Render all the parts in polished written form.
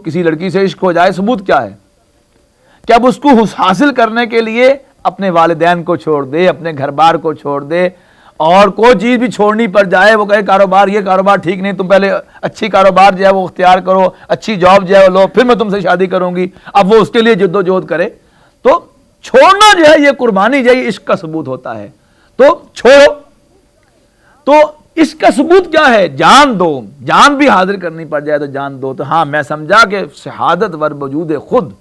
کسی لڑکی سے عشق ہو جائے ثبوت کیا ہے کہ اب اس کو حاصل کرنے کے لیے اپنے والدین کو چھوڑ دے, اپنے گھر بار کو چھوڑ دے, اور کوئی چیز بھی چھوڑنی پڑ جائے, وہ کہے کاروبار یہ کاروبار ٹھیک نہیں, تم پہلے اچھی کاروبار جو ہے وہ اختیار کرو, اچھی جاب جو ہے وہ لو, پھر میں تم سے شادی کروں گی. اب وہ اس کے لیے جد و جہد کرے, تو چھوڑنا جو ہے یہ قربانی جو ہے عشق کا ثبوت ہوتا ہے. تو چھوڑو, تو اس کا ثبوت کیا ہے؟ جان دو, جان بھی حاضر کرنی پڑ جائے تو جان دو. تو ہاں میں سمجھا کہ شہادت ور وجود خود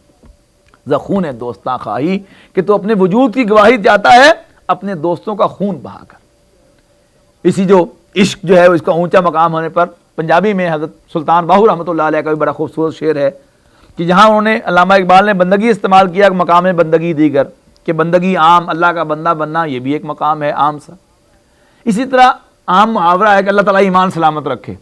زخون دوستاں خواہی, کہ تو اپنے وجود کی گواہی جاتا ہے اپنے دوستوں کا خون بہا کر. اسی جو عشق جو ہے اس کا اونچا مقام ہونے پر پنجابی میں حضرت سلطان باہو رحمۃ اللہ علیہ کا بھی بڑا خوبصورت شعر ہے کہ جہاں انہوں نے, علامہ اقبال نے بندگی استعمال کیا مقام بندگی دیگر, کہ بندگی عام, اللہ کا بندہ بننا یہ بھی ایک مقام ہے عام سا. اسی طرح عام محاورہ ہے کہ اللہ تعالیٰ ایمان سلامت رکھے.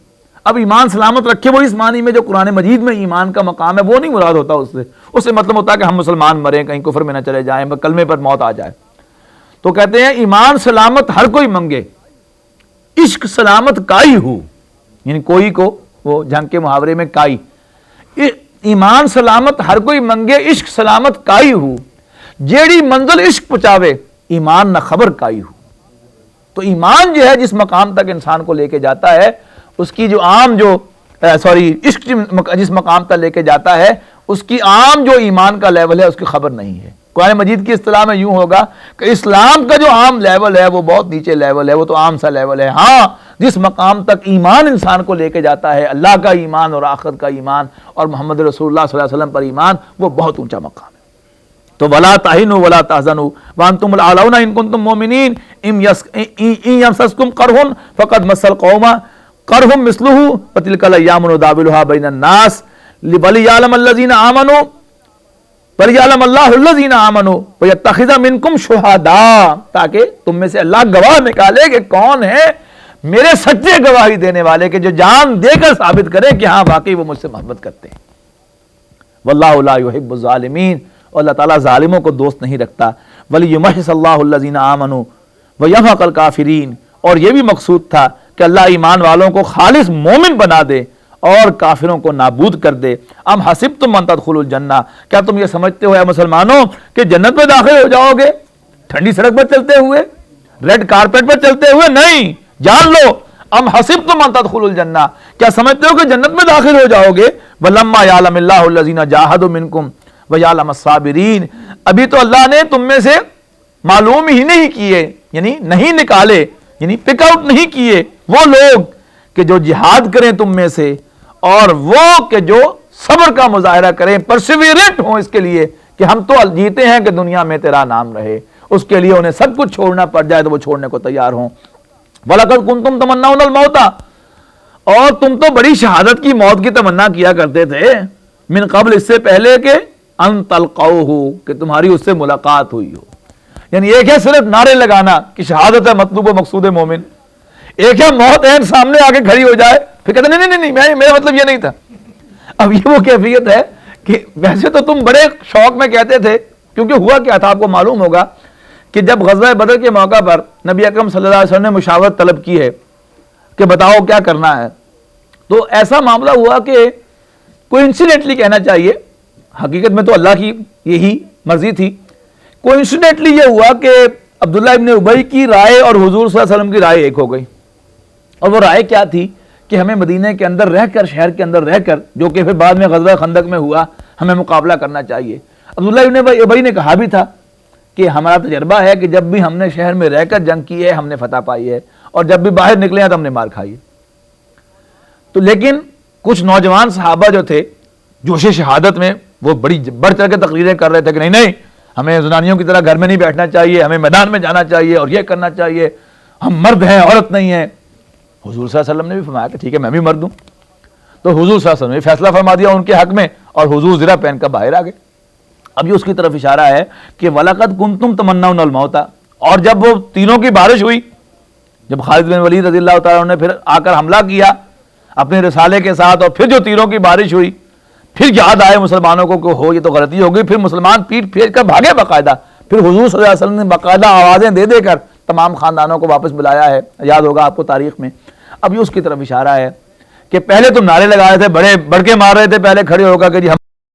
اب ایمان سلامت رکھے وہ اس معنی میں جو قرآن مجید میں ایمان کا مقام ہے وہ نہیں مراد ہوتا, اس سے مطلب ہوتا ہے کہ ہم مسلمان مریں, کہیں کفر میں نہ چلے جائیں, کلمے پر موت آ جائے. تو کہتے ہیں ایمان سلامت ہر کوئی منگے, عشق سلامت کائی ہو, یعنی کوئی کو وہ جنگ کے محاورے میں کائی, ایمان سلامت ہر کوئی منگے عشق سلامت کائی ہو, جیڑی منزل عشق پہنچاوے ایمان نہ خبر کائی ہو. تو ایمان جو ہے جس مقام تک انسان کو لے کے جاتا ہے, اس کی جو عام جو عشق جس مقام تک لے کے جاتا ہے, اس کی عام جو ایمان کا لیول ہے اس کی خبر نہیں ہے. قرآن مجید کی اصطلاح میں یوں ہوگا کہ اسلام کا جو عام لیول ہے وہ بہت نیچے لیول ہے, وہ تو عام سا لیول ہے. ہاں جس مقام تک ایمان انسان کو لے کے جاتا ہے, اللہ کا ایمان اور آخرت کا ایمان اور محمد رسول اللہ صلی اللہ علیہ وسلم پر ایمان, وہ بہت اونچا مقام ہے. تو ولا تہنوا ولا تحزنوا وانتم الاعلون ان کنتم مؤمنین ان یمسسکم قرح فقد مس القوم قرح مثلہ وتلک الایام نداولها بین الناس وليعلم الذین آمنوا وَلِيَعْلَمَ اللَّهُ الَّذِينَ آمَنُوا وَيَتَّخِذَ مِنْكُمْ شُهَدَاءَ, تاکہ تم میں سے اللہ گواہ نکالے کہ کون ہے میرے سچے گواہی دینے والے, کہ جو جان دے کر ثابت کرے کہ ہاں واقعی وہ مجھ سے محبت کرتے ہیں. وَاللَّهُ لَا يُحِبُّ الظَّالِمِينَ, اور اللہ تعالیٰ ظالموں کو دوست نہیں رکھتا. وَلِيُمَحِّصَ اللَّهُ الَّذِينَ آمَنُوا وَيَمْحَقَ الْكَافِرِينَ, اور یہ بھی مقصود تھا کہ اللہ ایمان والوں کو خالص مومن بنا دے اور کافروں کو نابود کر دے. ام حسبتم ان تدخلوا الجنہ, کیا تم یہ سمجھتے ہو اے مسلمانوں کہ جنت میں داخل ہو جاؤ گے ٹھنڈی سڑک پر چلتے ہوئے, ریڈ کارپیٹ پر چلتے ہوئے؟ نہیں, جان لو ام حسبتم ان تدخلوا الجنہ, کیا سمجھتے ہو کہ جنت میں داخل ہو جاؤ گے؟ ولما یعلم اللہ الذین جاہدوا منکم ویعلم الصابرین, ابھی تو اللہ نے تم میں سے معلوم ہی نہیں کیے, یعنی نہیں نکالے, یعنی پک آؤٹ نہیں کیے وہ لوگ کہ جو جہاد کریں تم میں سے, اور وہ کہ جو صبر کا مظاہرہ کریں, پرسیویرنٹ ہوں اس کے لیے کہ ہم تو جیتے ہیں کہ دنیا میں تیرا نام رہے. اس کے لیے انہیں سب کچھ چھوڑنا پڑ جائے تو وہ چھوڑنے کو تیار ہوں. وَلَقَدْ كُنْتُمْ تَمَنَّوْنَ الْمَوْتَ, اور تم تو بڑی شہادت کی موت کی تمنا کیا کرتے تھے, من قبل, اس سے پہلے کہ ان تلقوہ, کہ تمہاری اس سے ملاقات ہوئی ہو. یعنی ایک ہے صرف نعرے لگانا کہ شہادت ہے مطلوب و مقصود مومن, ایک ہے موت عین سامنے آگے کھڑی ہو جائے پھر کہتے نہیں میرا مطلب یہ نہیں تھا. اب یہ وہ کیفیت ہے کہ ویسے تو تم بڑے شوق میں کہتے تھے, کیونکہ ہوا کیا تھا آپ کو معلوم ہوگا کہ جب غزوہ بدر کے موقع پر نبی اکرم صلی اللہ علیہ وسلم نے مشاورت طلب کی ہے کہ بتاؤ کیا کرنا ہے, تو ایسا معاملہ ہوا کہ کوئنسیڈنٹلی کہنا چاہیے, حقیقت میں تو اللہ کی یہی مرضی تھی, کوئنسیڈنٹلی یہ ہوا کہ عبداللہ ابن ابی کی رائے اور حضور صلی اللہ علیہ وسلم کی رائے ایک ہو گئی. اور وہ رائے کیا تھی کہ ہمیں مدینہ کے اندر رہ کر, شہر کے اندر رہ کر, جو کہ پھر بعد میں غزوہ خندق میں ہوا, ہمیں مقابلہ کرنا چاہیے. عبداللہ ابن ابی نے کہا بھی تھا کہ ہمارا تجربہ ہے کہ جب بھی ہم نے شہر میں رہ کر جنگ کی ہے ہم نے فتح پائی ہے, اور جب بھی باہر نکلے ہیں تو ہم نے مار کھائی ہے. تو لیکن کچھ نوجوان صحابہ جو تھے جوش شہادت میں, وہ بڑی بڑھ چڑھ کے تقریریں کر رہے تھے کہ نہیں ہمیں زنانیوں کی طرح گھر میں نہیں بیٹھنا چاہیے, ہمیں میدان میں جانا چاہیے اور یہ کرنا چاہیے, ہم مرد ہیں عورت نہیں ہیں. حضور صلی اللہ علیہ وسلم نے بھی فرمایا کہ ٹھیک ہے میں بھی مرد ہوں. تو حضور صلی اللہ علیہ وسلم نے فیصلہ فرما دیا ان کے حق میں, اور حضور زرہ پہن کر باہر آ گئے. اب یہ اس کی طرف اشارہ ہے کہ وَلَقَدْ كُنْتُمْ تَمَنَّوْنَ الْمَوْتَ, اور جب وہ تینوں کی بارش ہوئی, جب خالد بن ولید رضی اللہ تعالیٰ عنہ نے پھر آ کر حملہ کیا اپنے رسالے کے ساتھ, اور پھر جو تینوں کی بارش ہوئی, پھر یاد آئے مسلمانوں کو کہ ہو یہ تو غلطی ہو گئی, پھر مسلمان پیٹ پھیر کر بھاگے باقاعدہ. پھر حضور صلی اللہ علیہ وسلم نے باقاعدہ آوازیں دے دے کر تمام خاندانوں کو واپس بلایا ہے, یاد ہوگا آپ کو تاریخ میں. اب یہ اس کی طرف اشارہ ہے کہ پہلے تم نعرے لگا رہے تھے, بڑے بڑکے مار رہے تھے پہلے کھڑے ہو کر کہ جی ہم